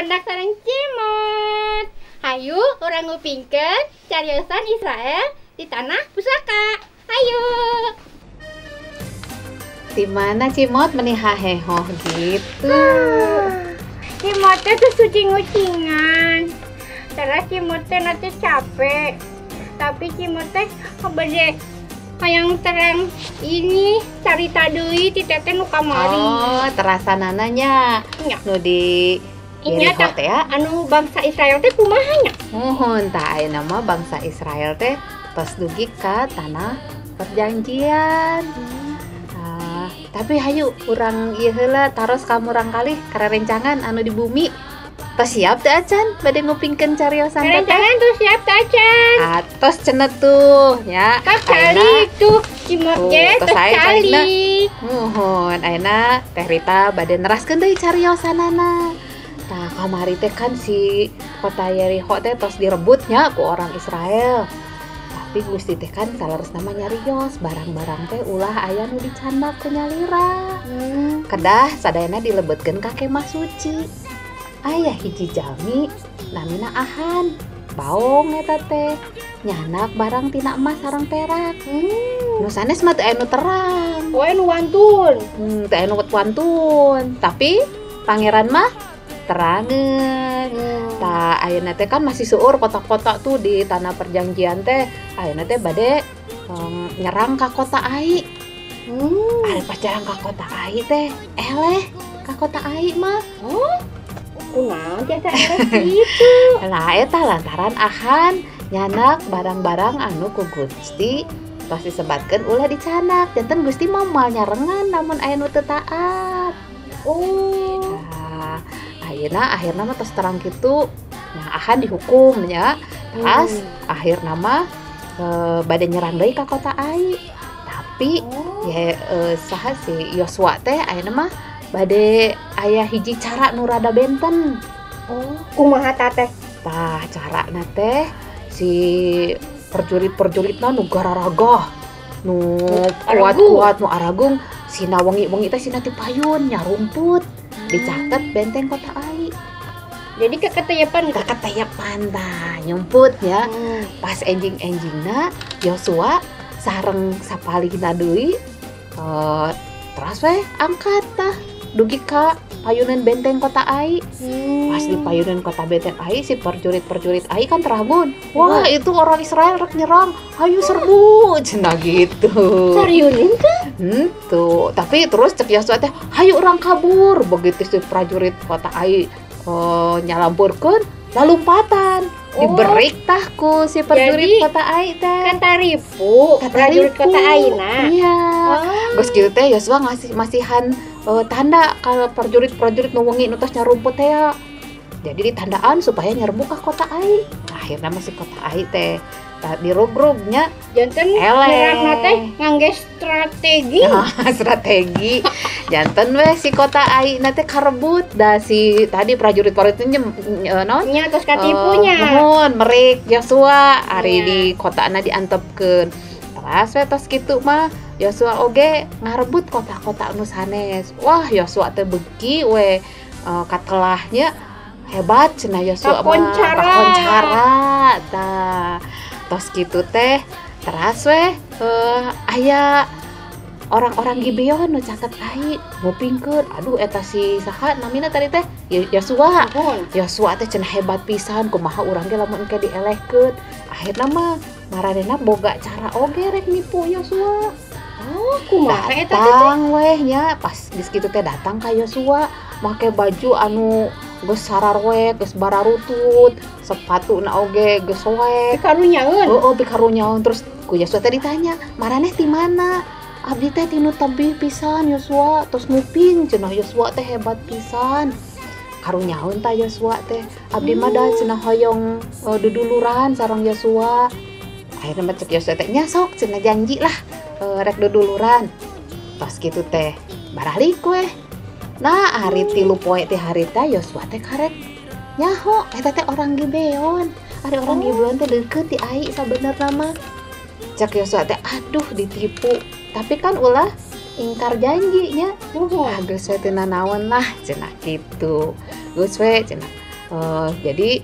Hendak sareng cimot. Hayu orang ngupingkeun cariosan Israel di tanah pusaka. Hayu. Di mana Cimot menih haheho gitu. Cimot teh tuh suci ngucingan. Terus Cimot teh nanti capek. Tapi Cimot teh bade hayang terang ini carita deui ti teteh nu kamari. Oh, terasa nananya. Nya. Nu di Inya Yeriko teh ya. anu bangsa Israel teh kumaha nya? Muhun tah aya nama bangsa Israel teh tos dugi ka tanah perjanjian. Tapi hayu urang ieu heula taros ka murang kalih karerencangan anu di bumi. Tos siap teh acan bade ngupingkeun cariosan teh. Karerencangan tuh siap teh acan. Atos cenah tuh ya. Kak cali tuh Cimot ge tos teh aya cali. Muhun ayeuna Teh Rita bade neraskeun deui cariosanana. Tah kamari teh kan si kota Yeriko teh tos direbutnya ku orang Israel. Tapi Gusti teh kan salerosna mah nyarios barang-barang teh ulah aya nu dicandak ku nyalira. Kedah sadayana dilebetkeun ka kemah suci. Aya hiji jalmi namina Ahan. Baong eta teh nyanak barang tina emas sareng perak. Nu sanes mah teu aya nu terang. Poe nu wantun. Teu aya nu wantun, tapi pangeran mah terangeun. Tah ayeuna teh kan masih seueur kota-kota tuh di tanah perjanjian teh. Ayeuna teh bade nyerang ka kota Ai. Are pas nyerang ka kota Ai teh eleh ka kota Ai mah. Oh. Kunaon teh gitu. Lah eta lantaran Ahan nyanak barang-barang anu ku Gusti tos disebatkeun ulah dicanak. Janten Gusti mah moal nyarengan namun aya nu teu taat. Oh. Nah, ayeuna akhirna mah tos terang kitu. Nah, Ahan dihukum nya. Terus akhirna mah bade nyerang deui ka kota Ai. Tapi ya saha si Yosua teh ayeuna mah bade aya hiji cara nu rada benten. Oh, kumaha teh? Tah carana teh si perjurit-perjuritna nu gararagah, nu kuat-kuat, nu aragung, sina wengi-wengi teh sina ti payun nyarumput, dicaket benteng kota Ai. Jadi keketeyepan Tah nyumput ya. Pas enjing-enjingna Yosua sareng sapalihna deui terus we angkat tah dugi ka payunan benteng kota Ai. Pas di payunan kota benteng Ai si perjurit-perjurit Ai kan teragun. Wah, itu orang Israel rek nyerang. Hayu serbu cenah gitu. Seriusin tuh? Tuh, tapi terus cek Yosua teh, hayu orang kabur. Begitu si prajurit kota Ai nyalamburkeun lalumpatan. Diberik tah ku si perjurit kota Ai teh. Kan taripu prajurit kota Aina. Iya. Geus kitu teh Yosua ngasih masihan tanda kalau prajurit-prajurit nu wengi nu tos nyarumput teh ya. Jadi ditandaan supaya nyerbu ka kota Ai. Akhirna masih kota Ai teh dirugrugnya janten nyerangna teh ngangge strategi. Strategi. Janten we si kota Ai na teh karebut da si tadi prajurit-prajurit naon? Nya tos katipunya. Mohon merik Yosua ari di kotana diantepkeun. Terus we tos kitu mah Yosua oge ngarebut kota-kota anu sanes. Wah, Yosua teh beuki we katelahnya hebat cenah Yosua mah. Kakoncara. Tah. Tos kitu teh teras we aya orang-orang Gibeon nu caket Ai ngupingkeun. Aduh eta si saha namina tadi teh Yosua. Yosua teh cenah hebat pisan kumaha urang ge lamun engke dielehkeun. Akhirna mah maranehna boga cara oge rek nipu Yosua. Oh, kumaha eta teh? Datang weh nya pas geus kitu teh datang ka Yosua make baju anu geus sararwek, geus bararutut, sepatuna oge geus soek. Pikarunyaeun. Pikarunyaeun. Terus ku Yosua teh ditanya, "Maraneh ti mana?" "Abdi teh tinu tebih pisan Yosua." Terus nguping cenah Yosua teh hebat pisan. Karunyaeun tah Yosua teh. Abdi mah da cenah hoyong duduluran sareng Yosua. Akhirna mah cek Yosua teh, "Nya sok cenah janji lah rek duduluran." Tos kitu teh baralik weh. Nah, hari 3 poe teh harita Yosua teh karek nyaho eta teh orang Gibeon. Ari orang Gibeon teh deukeut ti Ai sabenerna mah. Cek Yosua teh aduh ditipu. Tapi kan ulah ingkar janjinya. Geus we teu nanaon lah cenah kitu. Geus we cenah. Jadi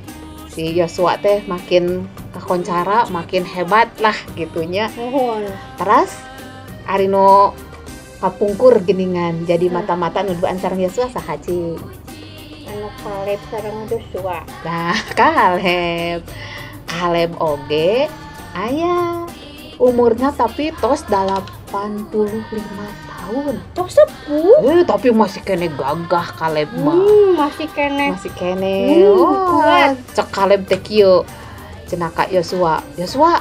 si Yosua teh makin kakoncara, makin hebat lah gitunya. Mohon. Terus arino kapungkur geningan jadi mata-mata nuduhan sareng Yosua sahaji. Anu Kaleb sareng Joshua. Nah, Kaleb oge aya umurnya tapi tos 85 tahun. Tok sepuh. Tapi masih kene gagah Kaleb mah. Masih kene. Masih kene. Kuat. Cek Kaleb teh kieu. Cenah ka Yosua. Yosua,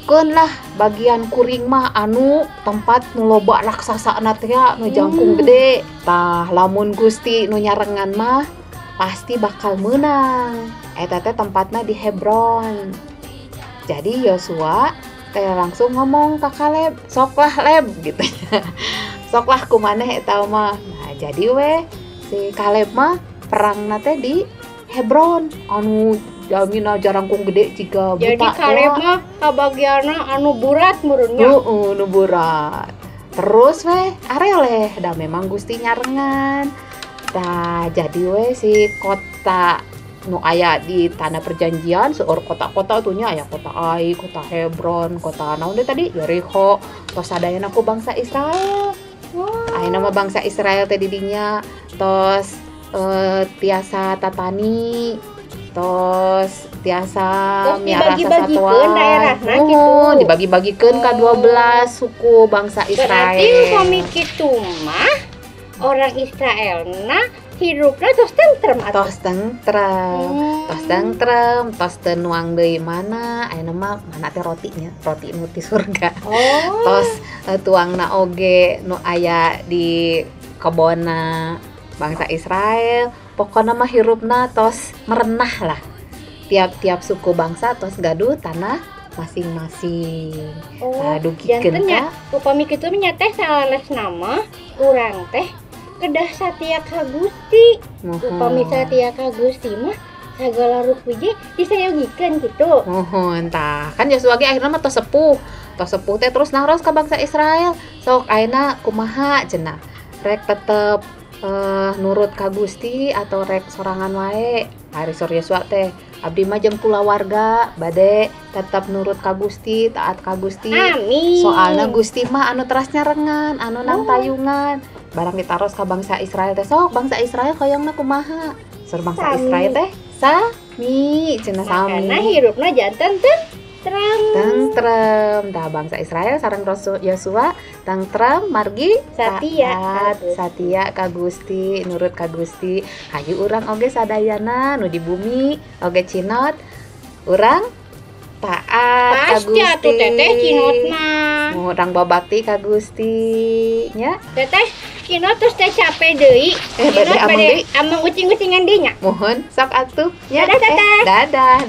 keun lah bagian kuring mah anu tempat nu loba raksasana teh nu jangkung gede. Tah lamun Gusti nu nyarengan mah pasti bakal menang. Eta teh tempatna di Hebron. Jadi Yosua teh langsung ngomong ke Kaleb, soklah Leb gitu. Soklah kumaneh eta mah. Nah, jadi si Kaleb mah perangna teh di Hebron anu jamina jarangkung gede jiga buta. Jadi Kaleb mah kabagianna anu burat meureunnya. Nu burat. Terus areleh da memang Gusti nyarengan. Tah jadi si kota nu aya di tanah perjanjian seueur kota-kota tuhnya aya kota Ai, kota Hebron, kota naon deui tadi Yeriko, tos sadayana ku bangsa Israel. Aya nama bangsa Israel teh di dinya, tos tiasa tatani, tos tiasa miara dibagi-bagikeun daerahna gitu. Dibagi-bagikeun ka 12 suku bangsa Israel. Berarti kami kitu mah orang Israelna hidupnya tos tentrem atuh. Tos tentrem, tos teu nuang deui mana, ayeuna mah mana teh rotinya, roti nu ti surga. Tos tuangna oge nu aya di kebonna bangsa Israel. Pokona mah hirupna tos merenah lah. Tiap-tiap suku bangsa tos gaduh tanah masing-masing. Janten nya upami kitu nya teh salesna mah urang teh kedah satia ka Gusti. Upami satia ka Gusti mah sagala rupuji disayogikeun kitu. Tah kan Yosua ge akhirna mah tos sepuh teh terus naros ka bangsa Israel. Sok ayeuna kumaha cenah? Rek tetep nurut ka Gusti atau rek sorangan wae? Ari sor Yosua teh abdi mah jeung kulawarga bade tetep nurut ka Gusti, taat ka Gusti. Amin. Soalna Gusti mah anu teras nyarengan, anu nang tayungan. Barang ditaros ka bangsa Israel teh sok bangsa Israel hoyongna kumaha? Sur bangsa Israel teh sami cenah sami. Karena hirupna janten tentrem. Tah bangsa Israel sareng Yosua tentrem margi satia ka Gusti, nurut ka Gusti. Hayu urang oge sadayana nu di bumi oge cinot urang taat ka Gusti. Pasti atuh teteh cinot mah. Urang babakti ka Gusti nya. Teteh cinot terus teh capek deui. Cinot bade amang ucing-ucingan dinya. Mohon sok atuh. Dadah teteh. Dadah.